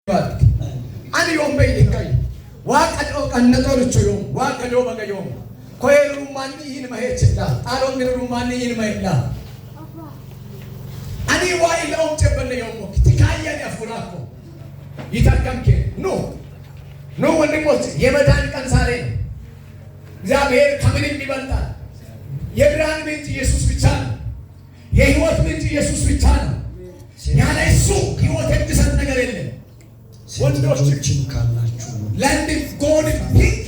Ani yom bay kai waqado qannatorucho yom waqado baga yom koyeru manni in mahechda aro miru manni in mahilla ani wa ila umtebne yom tikaya ya furako ይታከምከ ኖ ወንድሞች የመዳን ቀን ዛሬ ነው። እግዚአብሔር ከምንም ይበልጣል። የብርሃን ምንጭ ኢየሱስ ብቻ ነው። የሕይወት ምንጭ ኢየሱስ ብቻ ነው። ያለ እሱ ሕይወት የሚሰጥ ነገር የለም። ወንዶችም ካላችሁ ለንድ ጎድ ፒንክ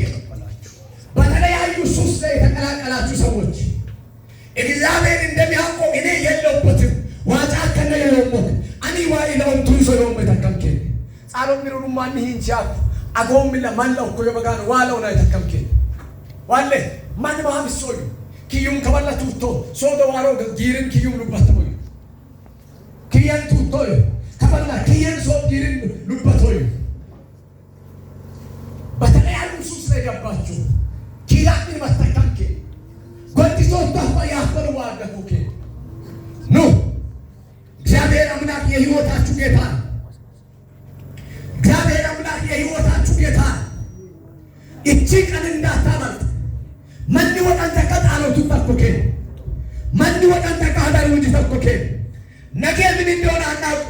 በተለያዩ ሱስ ላይ የተቀላቀላችሁ ሰዎች እግዚአብሔር እንደሚያውቀው እኔ የለውበትም ዋጫ ከነ የለውበት አኒ ዋይላውን ቱንሶሎም ተከምከ ጻሎም ሚሩሩ ማን ይንቻኩ አጎም ለማንለው ኮ የበጋን ዋለው ላይ ተከምከ ዋለ ማን ማምሶይ ኪዩም ከበላቱቶ ሶዶ ዋሮ ጊርን ኪዩም ሉባተሞይ ኪያን ቱቶይ ከበላ ኪያን ሶ ጊርን ሉባቶይ በተለያዩ ሱስ ላይ ገባችሁ ኪያን መተከምከ ጎንቲቶ ታፋ ያፈሩ ዋገኩከ እግዚአብሔር አምላክ የሕይወታችሁ ጌታ ነው። እግዚአብሔር አምላክ የሕይወታችሁ ጌታ ነው። እቺ ቀን እንዳታመልጥ ማን ወጣን ተቀጣለው ተተኮከ ማን ወጣን ተቃዳሉ ተተኮከ ነገ ምን እንደሆነ አናውቁ።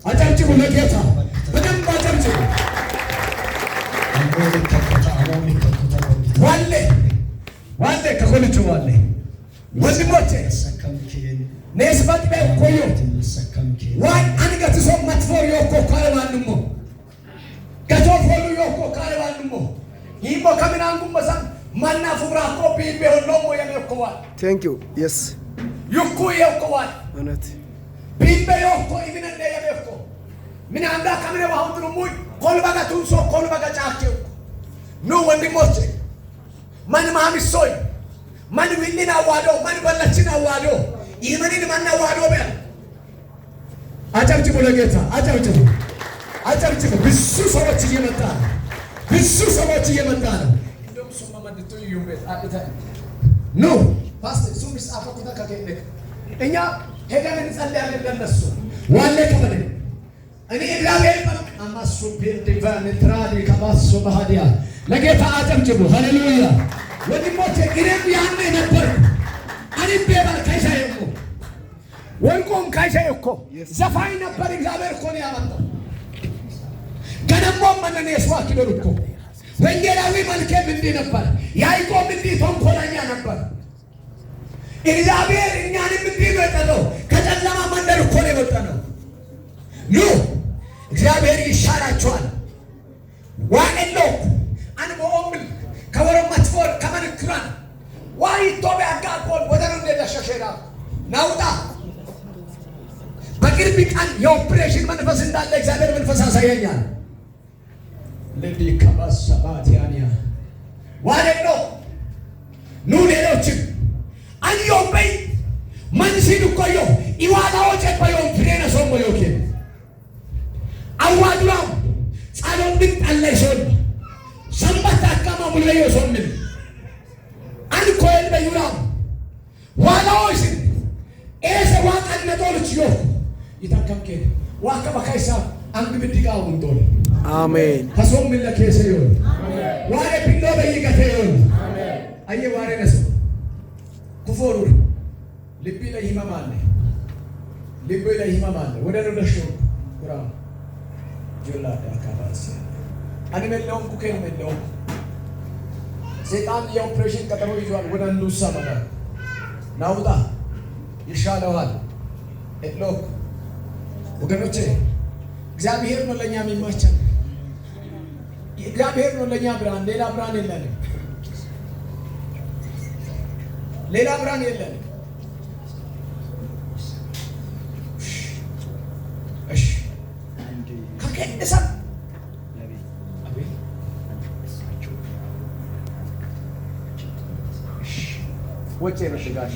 አጨብጭቡ ለጌታ በደንብ አጨብጭቡ። ዋለ ከሆነች ዋለ ወንድሞቼ ነስባት በኮዮ ዋይ አንገት ሰው መጥፎ የኮ ካለዋንሞ ከቶፎሉ የኮ ካለዋንሞ ይሞ ከመናንጉም መሳም ማና ፉብራኮ ቢቤሆኖሞ የመኮዋ ቴንክ ዩ የስ ይኩ የኮዋ እውነት ቢቤዮኮ ኢብነደ የበኮ ምን አንዳ ከመነ ዋሁን ነው ሙይ ኮልባጋ ቱንሶ ኮልባጋ ጫቸው ኑ ወንድሞቼ ማን ማሚሶይ ማን ዊሊና ዋዶ ማን በላችን አዋዶ ይመንን ማን አዋዶ በል አጨብጭቡ ለጌታ አጨብጭቡ። ብዙ ሰዎች እየመጣ ነው። እንደውም ሱማ ማንደቶ ይዩበት አጥታ ኖ ፓስተር ሱምስ አፈኩታ ከከለ እኛ ሄደን እንጸልያለን ለነሱ ዋለ ከበለ እኔ እግዚአብሔር አማሱ ቢልዲቫን ትራዲ ከማሱ ባህዲያ ለጌታ አጨብጭቡ። ሃሌሉያ ወንድሞቼ ግሬም ያኔ ነበር አንቤ ባል ካይሳየኮ ወንቆም ካይሳየኮ ዘፋኝ ነበር። እግዚአብሔር እኮ ነው ያመጣው። ገነሞ ማንነ የስዋ kiበሩኮ ወንጌላዊ መልከም እንዴ ነበር። ያዕቆብ እንዴ ተንኮለኛ ነበር። እግዚአብሔር እኛንም እንዴ ነው ከጨለማ መንደር እኮ ነው የወጣነው። እግዚአብሔር ይሻላችኋል። ዋኔሎ አንቦም ከወረማት ፎር ከመንክራን ዋይ ቶቢያ ጋቆል ወደሩ እንደደሸሸራ ናውጣ በቅርብ ቀን የኦፕሬሽን መንፈስ እንዳለ እግዚአብሔር መንፈስ አሳየኛል። ለዲ ከማሰባት ያኒያ ዋኔሎ ሌሎችም አንዮበይ መንሲዱ ቆዮ ኢዋላዎች ቆዮ ፍሬና ሶሞዮኬ አዋዱራው ጻሎም ግን ጠለይሶን ሰንበት አካማ ሙለዮ ሶምን አንኮል በዩራው ዋላዎች ኤሰ ዋቀን ነቶልች ዮ ይታከምከ ዋከ በካይሳ አንግ ብድቃው እንዶል አሜን ከሶም ምን ለከሰዮ ዋሬ ቢሎ በይገተዮ አየ ዋሬ ነስ ኩፎሩ ልቢ ላይ ይማማለ ወደ ነው ደሾ ቁራ ጆላ አካባሲ አኒ መለውም ኩከን መለውም ሰይጣን የኦፕሬሽን ቀጠሮ ይዟል። ወደ አንዱሳ መጣ ናውጣ ይሻለዋል። እሎክ ወገኖቼ እግዚአብሔር ነው ለኛ የሚማቸን። እግዚአብሔር ነው ለኛ ብርሃን። ሌላ ብርሃን የለንም። እሺ ከከንደሳ ወጪ ነው ሽጋሽ